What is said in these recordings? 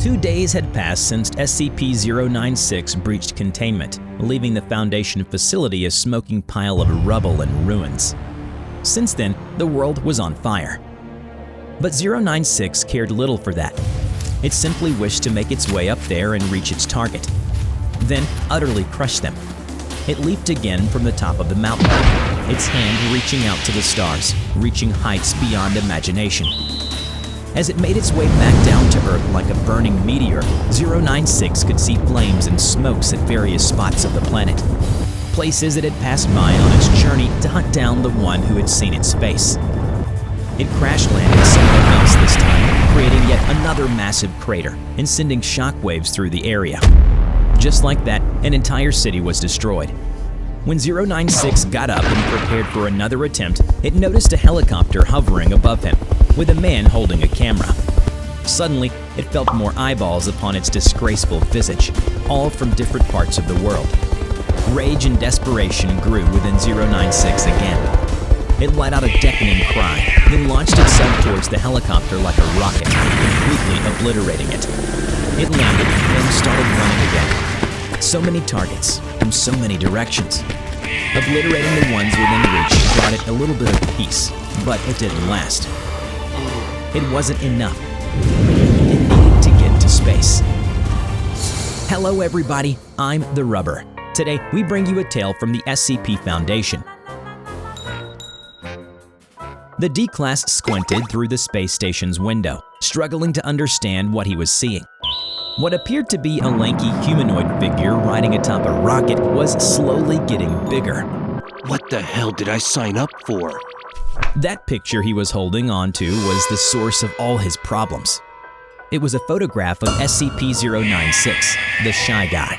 2 days had passed since SCP-096 breached containment, leaving the Foundation facility a smoking pile of rubble and ruins. Since then, the world was on fire. But 096 cared little for that. It simply wished to make its way up there and reach its target, then utterly crush them. It leaped again from the top of the mountain, its hand reaching out to the stars, reaching heights beyond imagination. As it made its way back down to Earth like a burning meteor, 096 could see flames and smokes at various spots of the planet, places it had passed by on its journey to hunt down the one who had seen its face. It crash-landed somewhere else this time, creating yet another massive crater and sending shockwaves through the area. Just like that, an entire city was destroyed. When 096 got up and prepared for another attempt, it noticed a helicopter hovering above him, with a man holding a camera. Suddenly, it felt more eyeballs upon its disgraceful visage, all from different parts of the world. Rage and desperation grew within 096 again. It let out a deafening cry, then launched itself towards the helicopter like a rocket, completely obliterating it. It landed and started running again. So many targets, from so many directions. Obliterating the ones within reach brought it a little bit of peace, but it didn't last. It wasn't enough. It needed to get to space. Hello everybody, I'm TheRubber. Today, we bring you a tale from the SCP Foundation. The D-Class squinted through the space station's window, struggling to understand what he was seeing. What appeared to be a lanky humanoid figure riding atop a rocket was slowly getting bigger. What the hell did I sign up for? That picture he was holding onto was the source of all his problems. It was a photograph of SCP-096, the Shy Guy.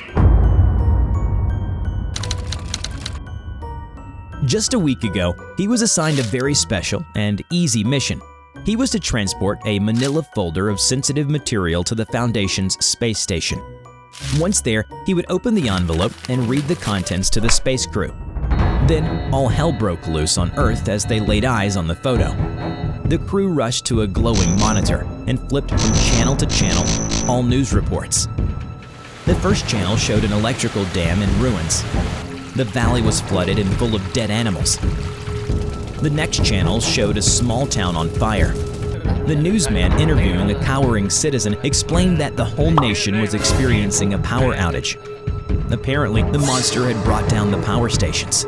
Just a week ago, he was assigned a very special and easy mission. He was to transport a manila folder of sensitive material to the Foundation's space station. Once there, he would open the envelope and read the contents to the space crew. Then, all hell broke loose on Earth as they laid eyes on the photo. The crew rushed to a glowing monitor and flipped from channel to channel all news reports. The first channel showed an electrical dam in ruins. The valley was flooded and full of dead animals. The next channel showed a small town on fire. The newsman interviewing a cowering citizen explained that the whole nation was experiencing a power outage. Apparently, the monster had brought down the power stations.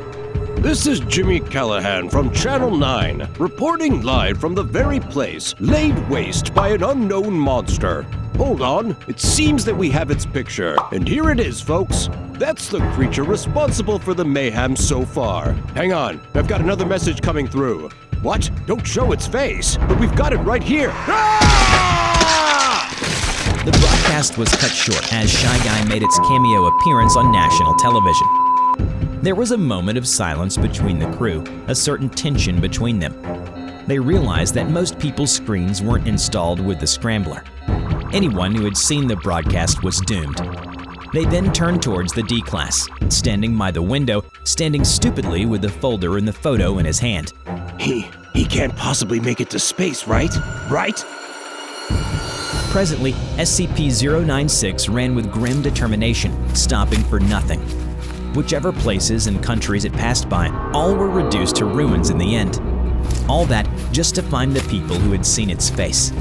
This is Jimmy Callahan from Channel 9, reporting live from the very place laid waste by an unknown monster. Hold on, it seems that we have its picture, and here it is, folks. That's the creature responsible for the mayhem so far. Hang on, I've got another message coming through. What? Don't show its face, but we've got it right here. Ah! The broadcast was cut short as Shy Guy made its cameo appearance on national television. There was a moment of silence between the crew, a certain tension between them. They realized that most people's screens weren't installed with the scrambler. Anyone who had seen the broadcast was doomed. They then turned towards the D-Class, standing by the window, standing stupidly with the folder and the photo in his hand. He can't possibly make it to space, right? Right? Presently, SCP-096 ran with grim determination, stopping for nothing. Whichever places and countries it passed by, all were reduced to ruins in the end. All that just to find the people who had seen its face.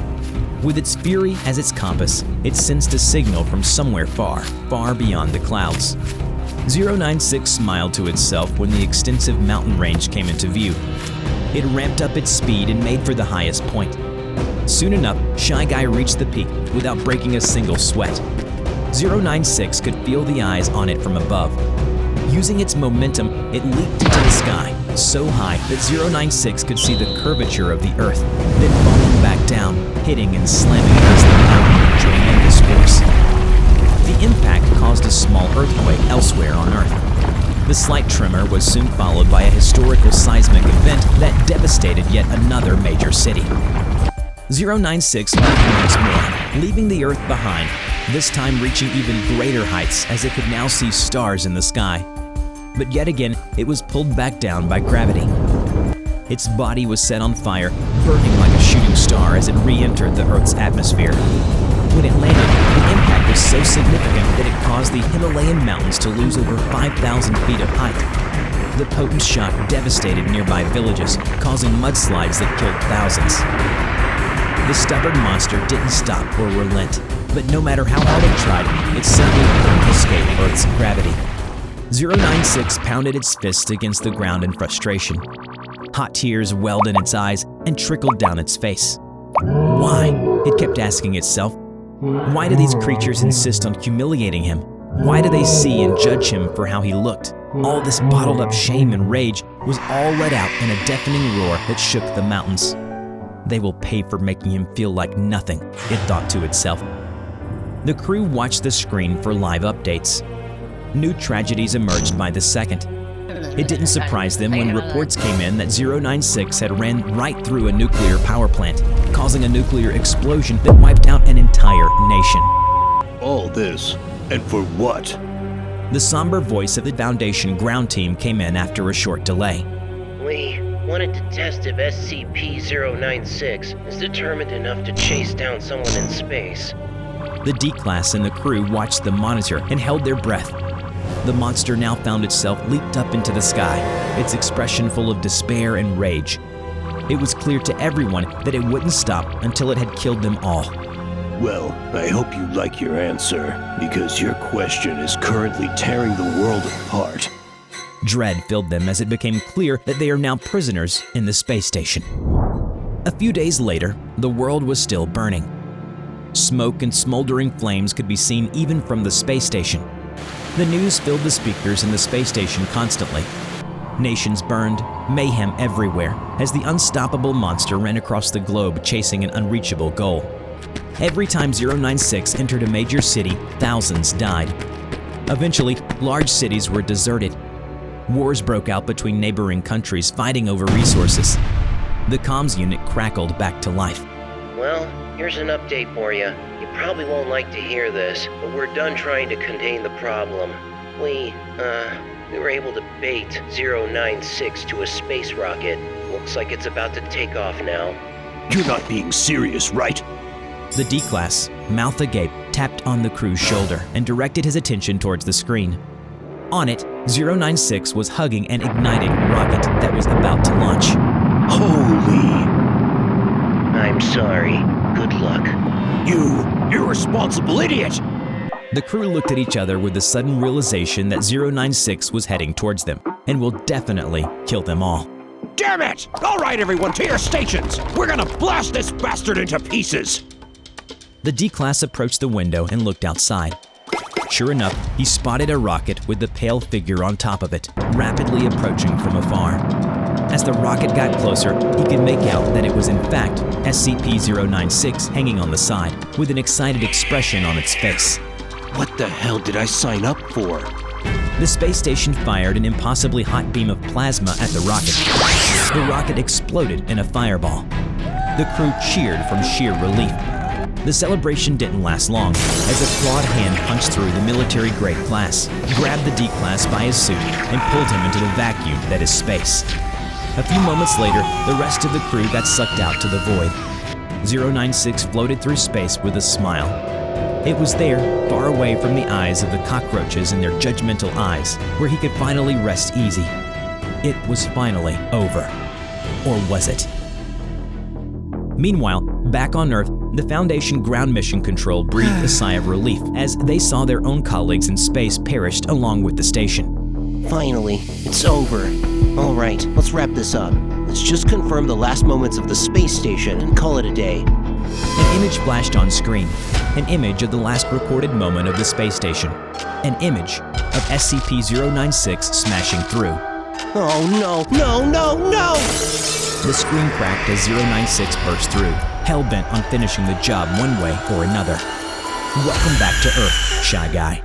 With its fury as its compass, it sensed a signal from somewhere far, far beyond the clouds. 096 smiled to itself when the extensive mountain range came into view. It ramped up its speed and made for the highest point. Soon enough, Shy Guy reached the peak without breaking a single sweat. 096 could feel the eyes on it from above. Using its momentum, it leaped into the sky, so high that 096 could see the curvature of the Earth, then falling back down, hitting and slamming against the mountain with tremendous force. The impact caused a small earthquake elsewhere on Earth. The slight tremor was soon followed by a historical seismic event that devastated yet another major city. 096 moved once more, leaving the Earth behind, this time reaching even greater heights as it could now see stars in the sky. But yet again, it was pulled back down by gravity. Its body was set on fire, burning like a shooting star as it re-entered the Earth's atmosphere. When it landed, significant that it caused the Himalayan mountains to lose over 5,000 feet of height. The potent shock devastated nearby villages, causing mudslides that killed thousands. The stubborn monster didn't stop or relent, but no matter how hard it tried, it simply couldn't escape Earth's gravity. 096 pounded its fist against the ground in frustration. Hot tears welled in its eyes and trickled down its face. Why? It kept asking itself. Why do these creatures insist on humiliating him? Why do they see and judge him for how he looked? All this bottled up shame and rage was all let out in a deafening roar that shook the mountains. They will pay for making him feel like nothing, it thought to itself. The crew watched the screen for live updates. New tragedies emerged by the second. It didn't surprise them when reports came in that 096 had ran right through a nuclear power plant, causing a nuclear explosion that wiped out an entire nation. All this, and for what? The somber voice of the Foundation ground team came in after a short delay. We wanted to test if SCP-096 is determined enough to chase down someone in space. The D-Class and the crew watched the monitor and held their breath. The monster now found itself leaped up into the sky, its expression full of despair and rage. It was clear to everyone that it wouldn't stop until it had killed them all. Well, I hope you like your answer, because your question is currently tearing the world apart. Dread filled them as it became clear that they are now prisoners in the space station. A few days later, the world was still burning. Smoke and smoldering flames could be seen even from the space station. The news filled the speakers in the space station constantly. Nations burned, mayhem everywhere, as the unstoppable monster ran across the globe chasing an unreachable goal. Every time 096 entered a major city, thousands died. Eventually, large cities were deserted. Wars broke out between neighboring countries fighting over resources. The comms unit crackled back to life. Well, here's an update for you. You probably won't like to hear this, but we're done trying to contain the problem. We were able to bait 096 to a space rocket. Looks like it's about to take off now. You're not being serious, right? The D-Class, mouth agape, tapped on the crew's shoulder and directed his attention towards the screen. On it, 096 was hugging an ignited rocket that was about to launch. Holy... I'm sorry. Good luck. You irresponsible idiot! The crew looked at each other with the sudden realization that 096 was heading towards them and will definitely kill them all. Damn it! All right, everyone, to your stations! We're gonna blast this bastard into pieces! The D-Class approached the window and looked outside. Sure enough, he spotted a rocket with the pale figure on top of it, rapidly approaching from afar. As the rocket got closer, he could make out that it was in fact SCP-096 hanging on the side, with an excited expression on its face. What the hell did I sign up for? The space station fired an impossibly hot beam of plasma at the rocket. The rocket exploded in a fireball. The crew cheered from sheer relief. The celebration didn't last long, as a clawed hand punched through the military-grade glass, grabbed the D-Class by his suit, and pulled him into the vacuum that is space. A few moments later, the rest of the crew got sucked out to the void. 096 floated through space with a smile. It was there, far away from the eyes of the cockroaches in their judgmental eyes, where he could finally rest easy. It was finally over. Or was it? Meanwhile, back on Earth, the Foundation Ground Mission Control breathed a sigh of relief as they saw their own colleagues in space perished along with the station. Finally, it's over. All right, let's wrap this up. Let's just confirm the last moments of the space station and call it a day. An image flashed on screen. An image of the last recorded moment of the space station. An image of SCP-096 smashing through. Oh no, no, no, no! The screen cracked as 096 burst through, hell-bent on finishing the job one way or another. Welcome back to Earth, Shy Guy.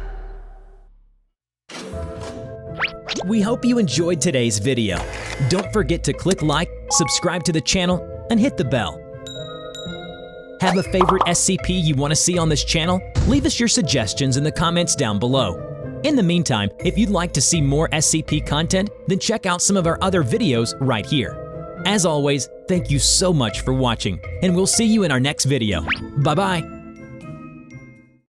We hope you enjoyed today's video. Don't forget to click like, subscribe to the channel, and hit the bell. Have a favorite SCP you want to see on this channel? Leave us your suggestions in the comments down below. In the meantime, if you'd like to see more SCP content, then check out some of our other videos right here. As always, thank you so much for watching, and we'll see you in our next video. Bye-bye.